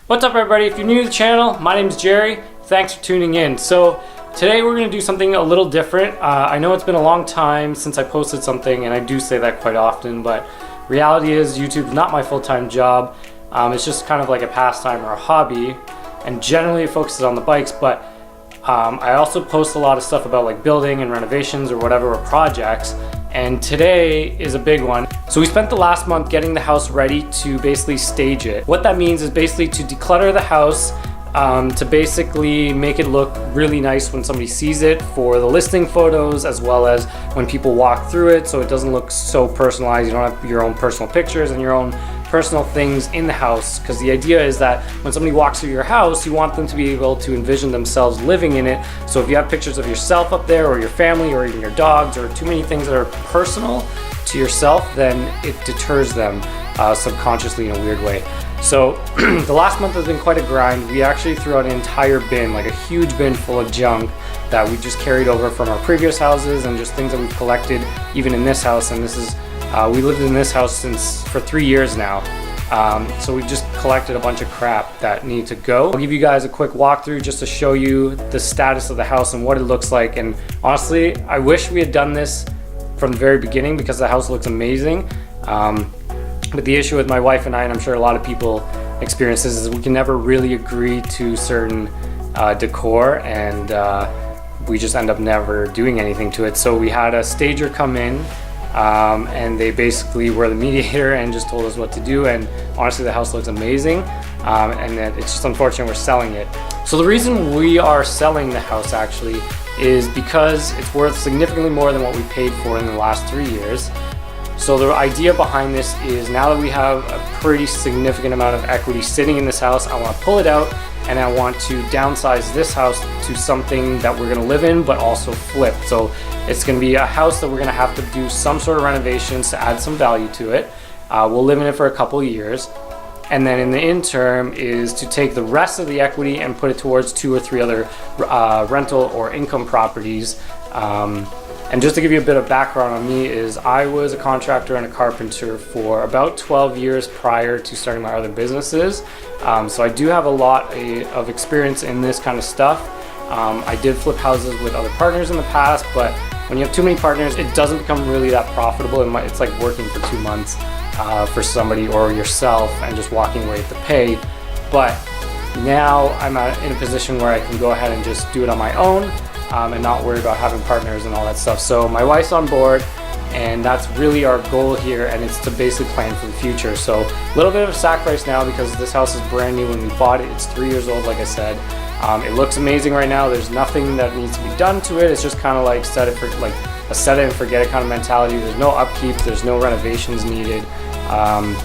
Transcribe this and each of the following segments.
What's up everybody? If you're new to the channel, my name is Jerry. Thanks for tuning in. So today we're going to do something a little different. I know it's been a long time since I posted something, and I do say that quite often, but reality is YouTube is not my full-time job. It's just kind of like a pastime or a hobby, and generally it focuses on the bikes, but I also post a lot of stuff about like building and renovations or whatever, or projects. And today is a big one. So we spent the last month getting the house ready to basically stage it. What that means is basically to declutter the house, to basically make it look really nice when somebody sees it, for the listing photos, as well as when people walk through it, so it doesn't look so personalized. You don't have your own personal pictures and your own personal things in the house, because the idea is that when somebody walks through your house, you want them to be able to envision themselves living in it. So if you have pictures of yourself up there, or your family, or even your dogs, or too many things that are personal to yourself, then it deters them subconsciously in a weird way. So the last month has been quite a grind. We actually threw out an entire bin, like a huge bin full of junk that we just carried over from our previous houses, and just things that we've collected even in this house. And this is we lived in this house for 3 years now, so we just collected a bunch of crap that need to go. I'll give you guys a quick walkthrough just to show you the status of the house and what it looks like. And honestly, I wish we had done this from the very beginning, because the house looks amazing. But the issue with my wife and I, and I'm sure a lot of people experience this, is we can never really agree to certain decor, and we just end up never doing anything to it. So we had a stager come in, and they basically were the mediator and just told us what to do. And honestly, the house looks amazing, and it's just unfortunate we're selling it. So the reason we are selling the house actually is because it's worth significantly more than what we paid for in the last 3 years. So the idea behind this is, now that we have a pretty significant amount of equity sitting in this house, I want to pull it out, and I want to downsize this house to something that we're going to live in, but also flip. So it's going to be a house that we're going to have to do some sort of renovations to add some value to it. We'll live in it for a couple of years, and then in the interim is to take the rest of the equity and put it towards 2 or 3 other rental or income properties. And just to give you a bit of background on me, is I was a contractor and a carpenter for about 12 years prior to starting my other businesses. So I do have a lot of experience in this kind of stuff. I did flip houses with other partners in the past, but when you have too many partners, it doesn't become really that profitable. It's like working for 2 months for somebody or yourself and just walking away with the pay. But now I'm in a position where I can go ahead and just do it on my own, and not worry about having partners and all that stuff. So my wife's on board, and that's really our goal here, and it's to basically plan for the future. So a little bit of a sacrifice now, because this house is brand new when we bought it. It's 3 years old, like I said. It looks amazing right now. There's nothing that needs to be done to it. It's just kind of like set it and forget it kind of mentality. There's no upkeep, there's no renovations needed.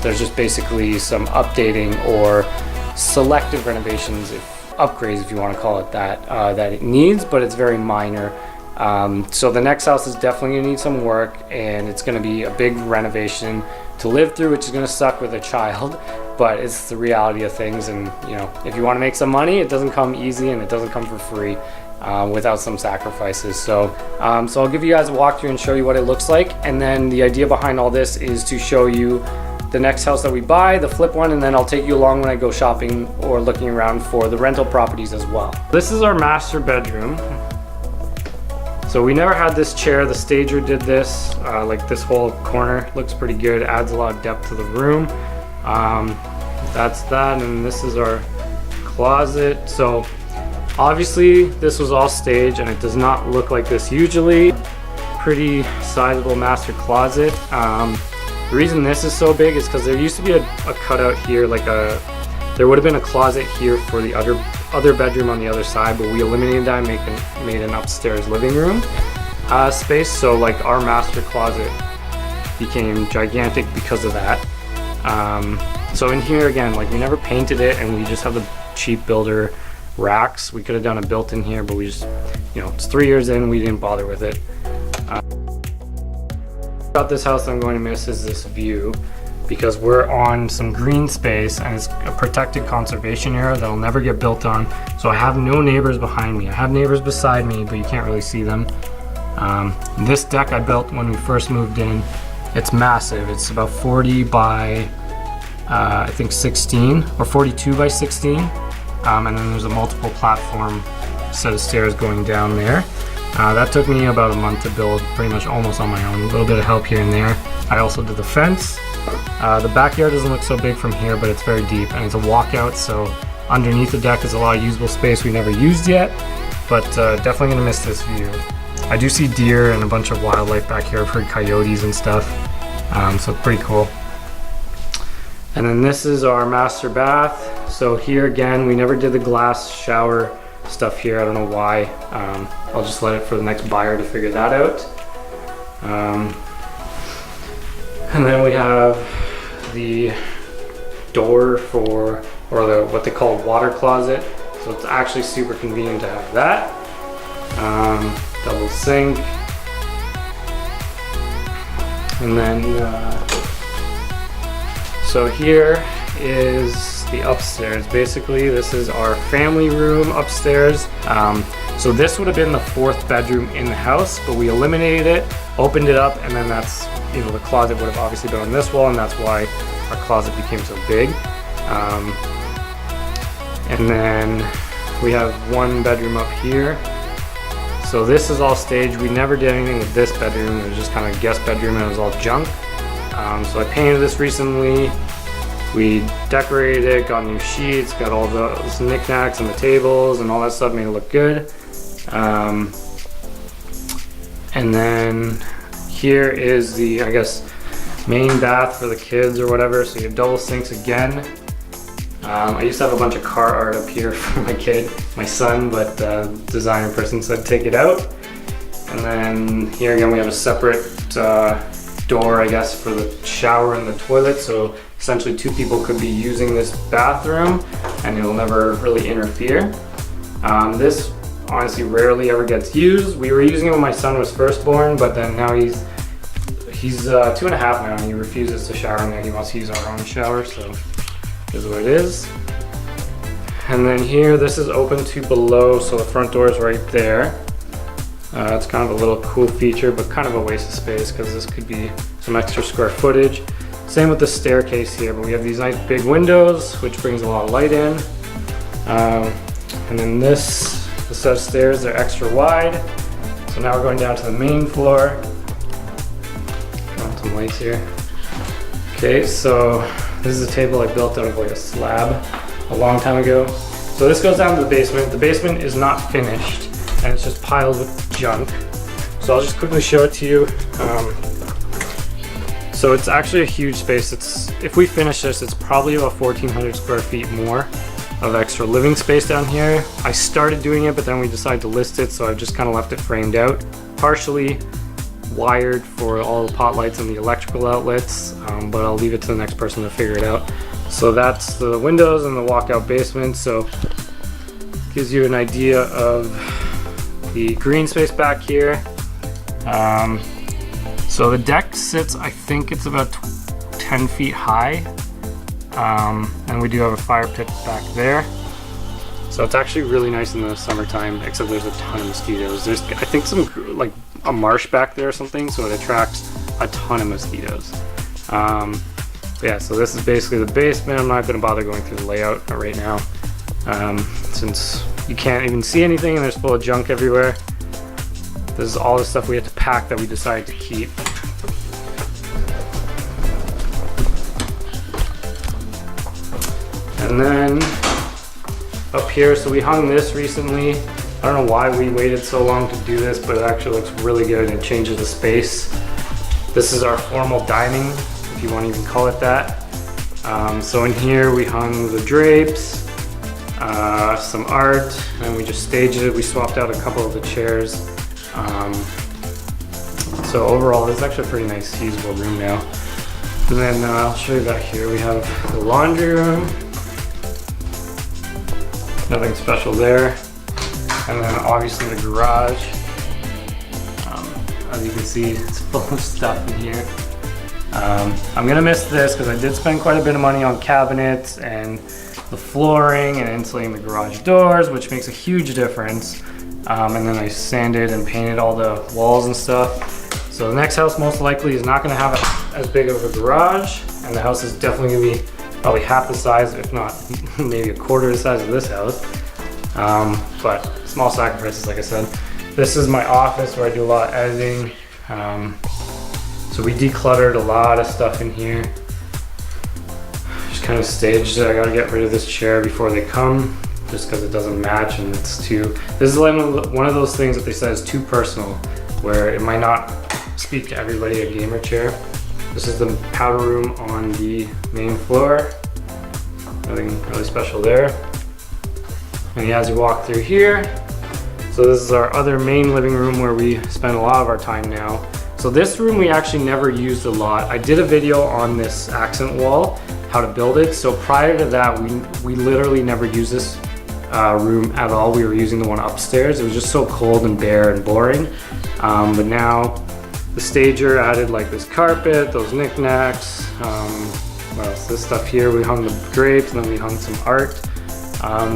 There's just basically some updating or selective renovations, upgrades if you want to call it that, that it needs, but it's very minor. So the next house is definitely going to need some work, and it's going to be a big renovation to live through, which is going to suck with a child, but it's the reality of things. And you know, if you want to make some money, it doesn't come easy, and it doesn't come for free without some sacrifices. So I'll give you guys a walkthrough and show you what it looks like, and then the idea behind all this is to show you the next house that we buy, the flip one, and then I'll take you along when I go shopping or looking around for the rental properties as well. This is our master bedroom. So we never had this chair. The stager did this. Like this whole corner looks pretty good, adds a lot of depth to the room. That's that, and this is our closet. So obviously this was all staged, and it does not look like this usually. Pretty sizable master closet. The reason this is so big is because there used to be a cutout here, there would have been a closet here for the other bedroom on the other side, but we eliminated that and made an upstairs living room space. So like our master closet became gigantic because of that. So in here again, like we never painted it, and we just have the cheap builder racks. We could have done a built-in here, but we just, it's 3 years in, we didn't bother with it. About this house I'm going to miss is this view, because we're on some green space, and it's a protected conservation area that'll never get built on. So I have no neighbors behind me. I have neighbors beside me, but you can't really see them. This deck I built when we first moved in. It's massive. It's about 40 by I think 16 or 42 by 16. And then there's a multiple platform set of stairs going down there. That took me about a month to build, pretty much almost on my own. A little bit of help here and there. I also did the fence. The backyard doesn't look so big from here, but it's very deep and it's a walkout, so underneath the deck is a lot of usable space we never used yet, but definitely gonna miss this view. I do see deer and a bunch of wildlife back here. I've heard coyotes and stuff, so it's pretty cool. And then this is our master bath. So here again, we never did the glass shower stuff here. I don't know why. I'll just let it for the next buyer to figure that out. And then we have the door for, or the what they call water closet. So it's actually super convenient to have that. Double sink. And then, so here is the upstairs. Basically, this is our family room upstairs. So this would have been the 4th bedroom in the house, but we eliminated it, opened it up, and then that's, you know, the closet would have obviously been on this wall, and that's why our closet became so big. And then we have 1 bedroom up here. So this is all staged. We never did anything with this bedroom. It was just kind of a guest bedroom and it was all junk. So I painted this recently. We decorated it, got new sheets, got all those knickknacks and the tables and all that stuff, made it look good. And then here is the, I guess, main bath for the kids or whatever. So you have double sinks again. I used to have a bunch of car art up here for my kid, my son, but the designer person said take it out. And then here again we have a separate door, I guess, for the shower and the toilet. So essentially 2 people could be using this bathroom and it'll never really interfere. This honestly rarely ever gets used. We were using it when my son was first born, but then now he's 2.5 now and he refuses to shower in there. He wants to use our own shower, so is what it is. And then here, this is open to below, so the front door is right there. It's kind of a little cool feature, but kind of a waste of space because this could be some extra square footage. Same with the staircase here, but we have these nice big windows, which brings a lot of light in. And then the set of stairs, they're extra wide. So now we're going down to the main floor. Got some lights here. Okay, so this is a table I built out of like a slab a long time ago. So this goes down to the basement. The basement is not finished and it's just piled with junk. So I'll just quickly show it to you. So it's actually a huge space. If we finish this, it's probably about 1,400 square feet more of extra living space down here. I started doing it, but then we decided to list it, so I've just kind of left it framed out. Partially wired for all the pot lights and the electrical outlets, but I'll leave it to the next person to figure it out. So that's the windows and the walkout basement. So gives you an idea of the green space back here. So the deck sits, I think it's about 10 feet high, and we do have a fire pit back there. So it's actually really nice in the summertime, except there's a ton of mosquitoes. There's, I think, some like a marsh back there or something, so it attracts a ton of mosquitoes. Yeah, so this is basically the basement. I'm not going to bother going through the layout right now, since you can't even see anything and there's full of junk everywhere. This is all the stuff we had to pack that we decided to keep. And then up here, so we hung this recently. I don't know why we waited so long to do this, but it actually looks really good and it changes the space. This is our formal dining, if you want to even call it that. So in here we hung the drapes, some art, and we just staged it. We swapped out a couple of the chairs. So overall, this is actually a pretty nice, usable room now. And then I'll show you back here. We have the laundry room. Nothing special there. And then obviously the garage. As you can see, it's full of stuff in here. I'm gonna miss this because I did spend quite a bit of money on cabinets and the flooring and insulating the garage doors, which makes a huge difference. And then I sanded and painted all the walls and stuff. So the next house most likely is not gonna have as big of a garage, and the house is definitely gonna be probably half the size, if not maybe a quarter the size of this house. But small sacrifices, like I said. This is my office where I do a lot of editing. So we decluttered a lot of stuff in here. Just kind of staged it. I gotta get rid of this chair before they come, just because it doesn't match and it's too, this is one of those things that they said is too personal, where it might not speak to everybody, a gamer chair. This is the powder room on the main floor. Nothing really special there. And as you walk through here, so this is our other main living room where we spend a lot of our time now. So this room we actually never used a lot. I did a video on this accent wall, how to build it. So prior to that, we literally never used this room at all. We were using the one upstairs. It was just so cold and bare and boring. But now the stager added like this carpet, those knickknacks, what else? This stuff here, we hung the grapes and then we hung some art.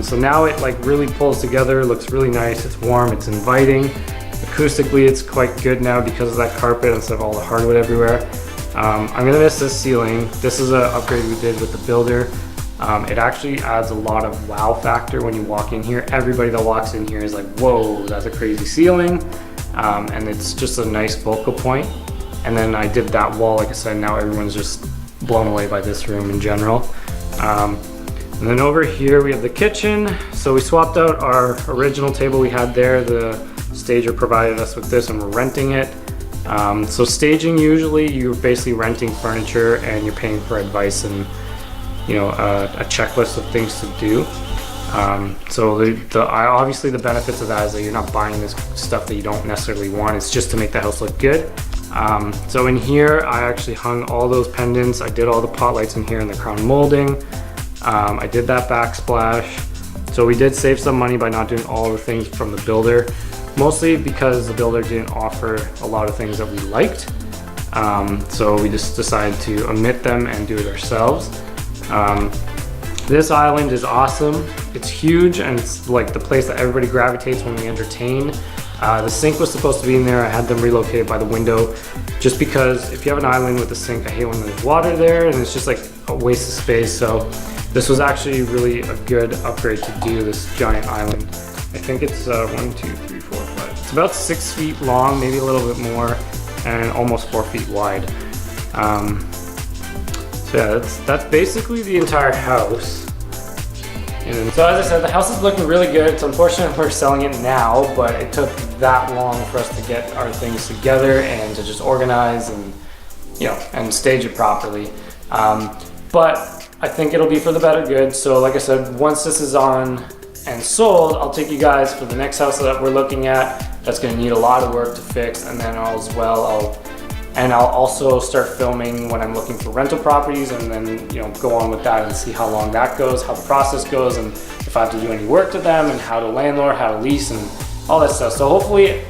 So now it like really pulls together, looks really nice, it's warm, it's inviting. Acoustically it's quite good now because of that carpet instead of all the hardwood everywhere. I'm gonna miss this ceiling. This is an upgrade we did with the builder. It actually adds a lot of wow factor when you walk in here. Everybody that walks in here is like, whoa, that's a crazy ceiling. And it's just a nice focal point. And then I did that wall, like I said, now everyone's just blown away by this room in general. And then over here we have the kitchen. So we swapped out our original table we had there. The stager provided us with this and we're renting it. So staging, usually you're basically renting furniture and you're paying for advice and a checklist of things to do. So obviously the benefits of that is that you're not buying this stuff that you don't necessarily want. It's just to make the house look good. So in here, I actually hung all those pendants. I did all the pot lights in here and the crown molding. I did that backsplash. So we did save some money by not doing all the things from the builder, mostly because the builder didn't offer a lot of things that we liked. So we just decided to omit them and do it ourselves. This island is awesome. It's huge and it's like the place that everybody gravitates when we entertain. The sink was supposed to be in there. I had them relocated by the window just because if you have an island with a sink, I hate when there's water there and it's just like a waste of space. So this was actually really a good upgrade to do, this giant island. I think it's 1, 2, 3, 4, 5. It's about 6 feet long, maybe a little bit more, and almost 4 feet wide. So yeah, that's basically the entire house. And so as I said, the house is looking really good. It's unfortunate we're selling it now, but it took that long for us to get our things together and to just organize and and stage it properly. But I think it'll be for the better good. So like I said, once this is on and sold, I'll take you guys for the next house that we're looking at. That's gonna need a lot of work to fix, and then I'll also start filming when I'm looking for rental properties, and then go on with that and see how long that goes, how the process goes, and if I have to do any work to them, and how to landlord, how to lease, and all that stuff. So hopefully,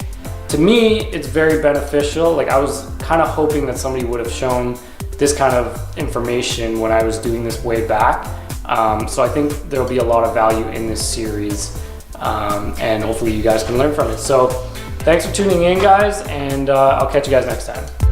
to me, it's very beneficial. Like I was kind of hoping that somebody would have shown this kind of information when I was doing this way back. So I think there'll be a lot of value in this series, and hopefully you guys can learn from it. So thanks for tuning in, guys, and I'll catch you guys next time.